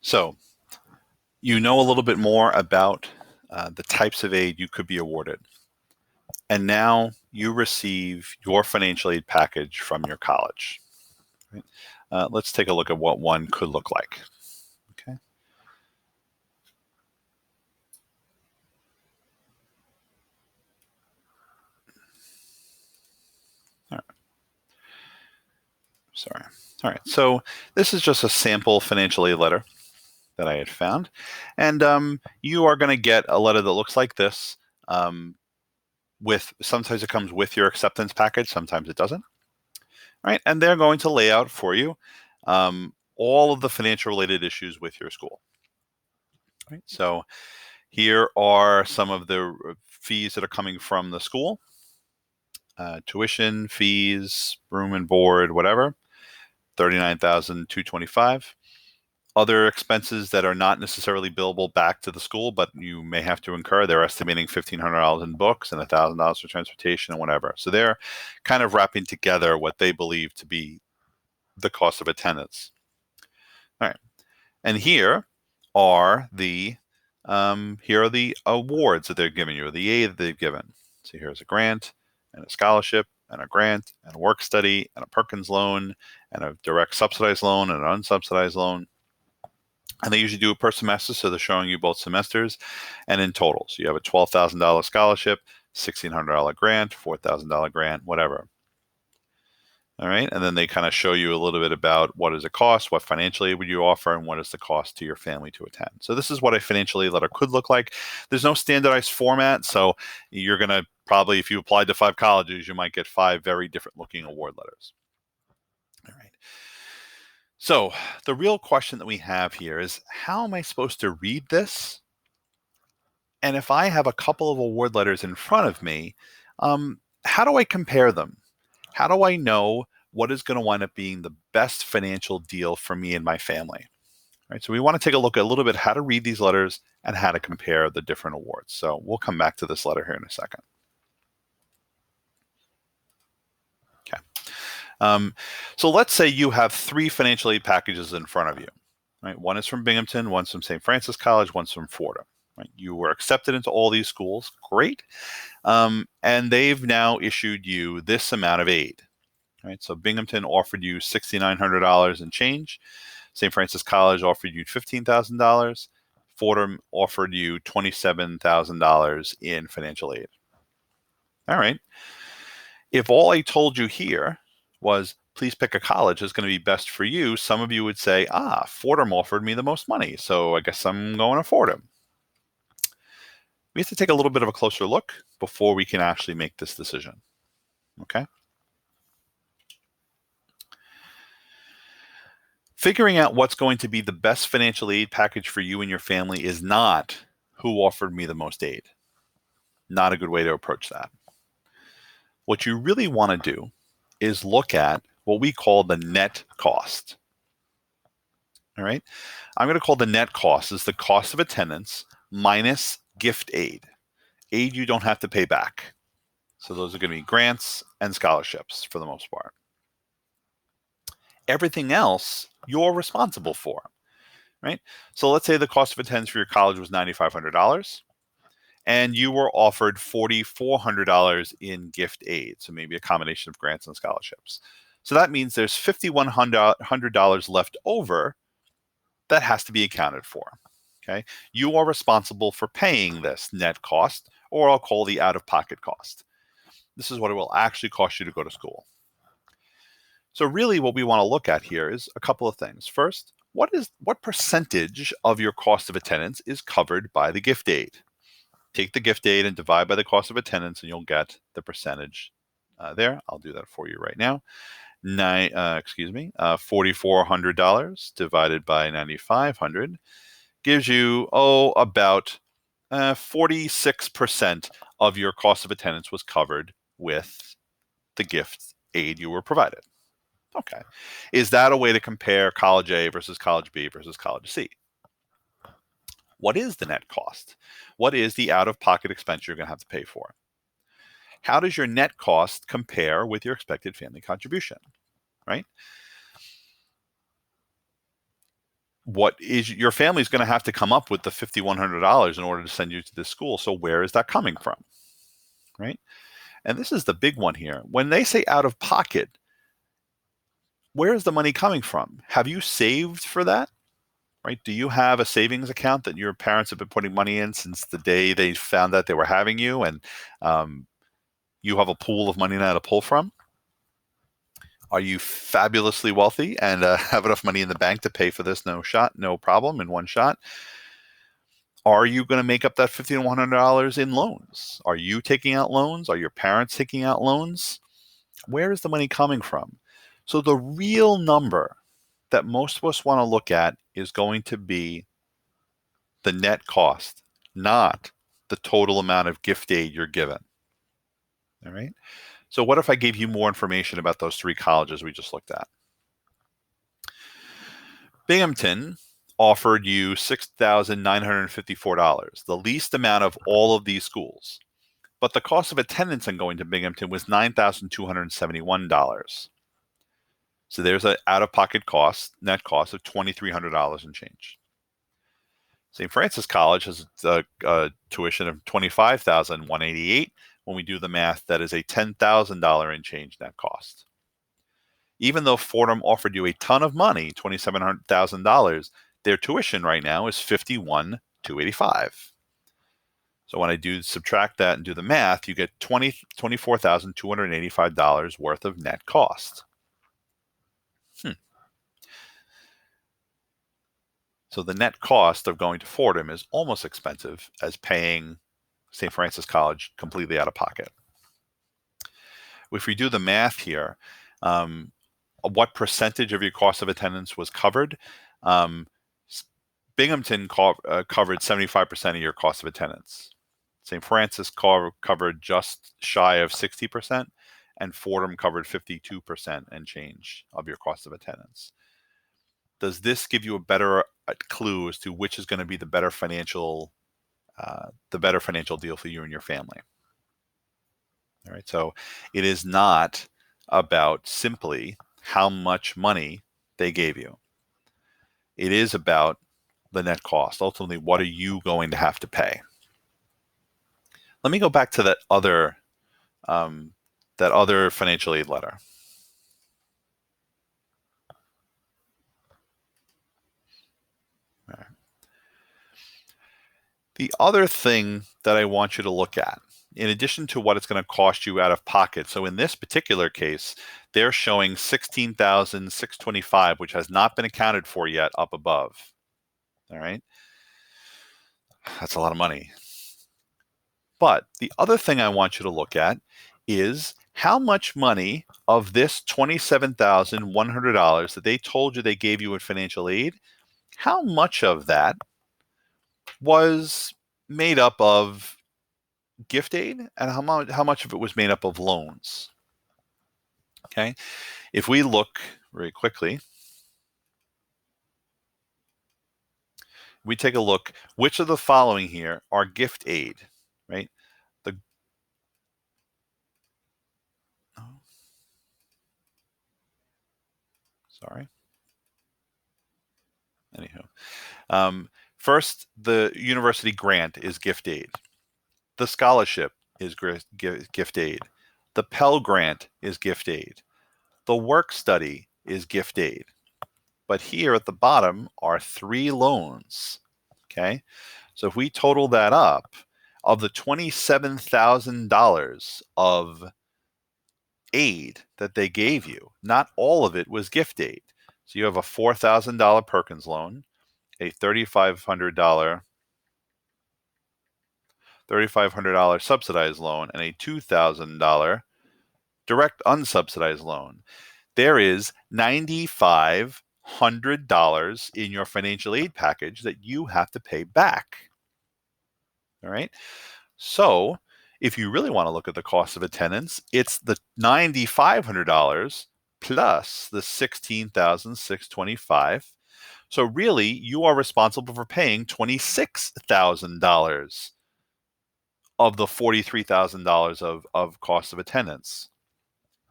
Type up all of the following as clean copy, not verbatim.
So you know a little bit more about the types of aid you could be awarded. And now you receive your financial aid package from your college. Right? Let's take a look at what one could look like. Okay. All right. Sorry. All right. So this is just a sample financial aid letter that I had found. And you are going to get a letter that looks like this. Sometimes it comes with your acceptance package, sometimes it doesn't. Right? And they're going to lay out for you all of the financial related issues with your school. Right? So here are some of the fees that are coming from the school. Tuition, fees, room and board, whatever, $39,225. Other expenses that are not necessarily billable back to the school, but you may have to incur. They're estimating $1,500 in books and $1,000 for transportation and whatever. So they're kind of wrapping together what they believe to be the cost of attendance. All right, and here are the awards that they're giving you, or the aid that they've given. So here's a grant and a scholarship and a grant and a work study and a Perkins loan and a direct subsidized loan and an unsubsidized loan. And they usually do it per semester, so they're showing you both semesters and in total. So you have a $12,000 scholarship, $1,600 grant, $4,000 grant, whatever. All right, and then they kind of show you a little bit about what does it cost, what financial aid would you offer, and what is the cost to your family to attend. So this is what a financial aid letter could look like. There's no standardized format, so you're going to probably, if you applied to 5 colleges, you might get 5 very different looking award letters. All right. So the real question that we have here is, how am I supposed to read this? And if I have a couple of award letters in front of me, how do I compare them? How do I know what is going to wind up being the best financial deal for me and my family? Right. So we want to take a look at a little bit how to read these letters and how to compare the different awards. So we'll come back to this letter here in a second. Okay. So let's say you have 3 financial aid packages in front of you. Right. One is from Binghamton, one's from St. Francis College, one's from Fordham. Right. You were accepted into all these schools. Great. And they've now issued you this amount of aid. Right. So Binghamton offered you $6,900 in change. St. Francis College offered you $15,000. Fordham offered you $27,000 in financial aid. All right. If all I told you here was please pick a college that's going to be best for you, some of you would say, Fordham offered me the most money, so I guess I'm going to Fordham. We have to take a little bit of a closer look before we can actually make this decision. Okay. Figuring out what's going to be the best financial aid package for you and your family is not who offered me the most aid. Not a good way to approach that. What you really want to do is look at what we call the net cost. All right. I'm going to call the net cost is the cost of attendance minus gift aid. Aid you don't have to pay back. So those are going to be grants and scholarships for the most part. Everything else you're responsible for. Right? So let's say the cost of attendance for your college was $9,500 and you were offered $4,400 in gift aid. So maybe a combination of grants and scholarships. So that means there's $5,100 left over that has to be accounted for. Okay. You are responsible for paying this net cost, or I'll call the out-of-pocket cost. This is what it will actually cost you to go to school. So really what we want to look at here is a couple of things. First, what percentage of your cost of attendance is covered by the gift aid? Take the gift aid and divide by the cost of attendance and you'll get the percentage there. I'll do that for you right now. $4,400 divided by 9,500 gives you, about 46% of your cost of attendance was covered with the gift aid you were provided. Okay. Is that a way to compare college A versus college B versus college C? What is the net cost? What is the out-of-pocket expense you're going to have to pay for? How does your net cost compare with your expected family contribution? Right? what is your family's going to have to come up with the $5,100 in order to send you to this school. So where is that coming from? Right? And this is the big one here. When they say out of pocket, where is the money coming from? Have you saved for that? Right? Do you have a savings account that your parents have been putting money in since the day they found out they were having you, and you have a pool of money now to pull from? Are you fabulously wealthy and have enough money in the bank to pay for this no problem, in one shot? Are you going to make up that $1,100 in loans? Are you taking out loans? Are your parents taking out loans? Where is the money coming from? So the real number that most of us want to look at is going to be the net cost, not the total amount of gift aid you're given. All right. So what if I gave you more information about those three colleges we just looked at? Binghamton offered you $6,954, the least amount of all of these schools. But the cost of attendance on going to Binghamton was $9,271. So there's an out-of-pocket cost, net cost of $2,300 and change. St. Francis College has a tuition of $25,188. When we do the math, that is a $10,000 and change net cost. Even though Fordham offered you a ton of money, $27,000, their tuition right now is $51,285. So when I subtract that and do the math, you get $24,285 worth of net cost. So the net cost of going to Fordham is almost expensive as paying St. Francis College completely out of pocket. If we do the math here, what percentage of your cost of attendance was covered? Binghamton covered 75% of your cost of attendance. St. Francis covered just shy of 60%, and Fordham covered 52% and change of your cost of attendance. Does this give you a better clue as to which is going to be the better financial deal for you and your family? All right, so it is not about simply how much money they gave you. It is about the net cost. Ultimately, what are you going to have to pay? Let me go back to that other financial aid letter. All right. The other thing that I want you to look at, in addition to what it's going to cost you out of pocket, so in this particular case, they're showing $16,625, which has not been accounted for yet up above. All right. That's a lot of money. But the other thing I want you to look at is how much money of this $27,100 that they told you they gave you in financial aid, how much of that was made up of gift aid and how much of it was made up of loans? Okay. If we look very quickly, we take a look, which of the following here are gift aid, right? Sorry. Anywho, first, the university grant is gift aid. The scholarship is gift aid. The Pell Grant is gift aid. The work study is gift aid. But here at the bottom are 3 loans. Okay, so if we total that up, of the $27,000 of aid that they gave you, not all of it was gift aid. So you have a $4,000 Perkins loan, a $3,500 subsidized loan, and a $2,000 direct unsubsidized loan. There is $9,500 in your financial aid package that you have to pay back. All right. So if you really want to look at the cost of attendance, it's the $9,500 plus the $16,625. So really, you are responsible for paying $26,000 of the $43,000 of cost of attendance.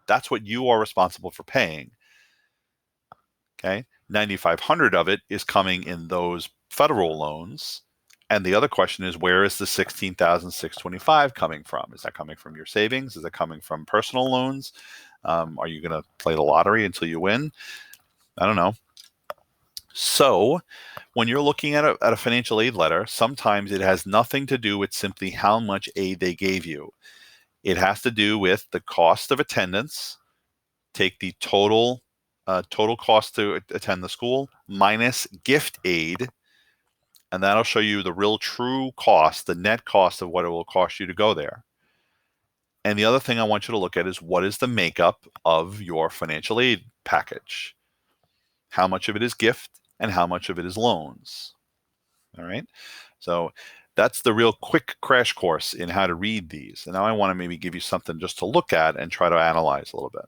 That's what you are responsible for paying. Okay. $9,500 of it is coming in those federal loans. And the other question is, where is the $16,625 coming from? Is that coming from your savings? Is it coming from personal loans? Are you going to play the lottery until you win? I don't know. So when you're looking at a financial aid letter, sometimes it has nothing to do with simply how much aid they gave you. It has to do with the cost of attendance. Take the total cost to attend the school minus gift aid, and that'll show you the real true cost, the net cost of what it will cost you to go there. And the other thing I want you to look at is, what is the makeup of your financial aid package? How much of it is gift and how much of it is loans? All right. So that's the real quick crash course in how to read these. And now I want to maybe give you something just to look at and try to analyze a little bit.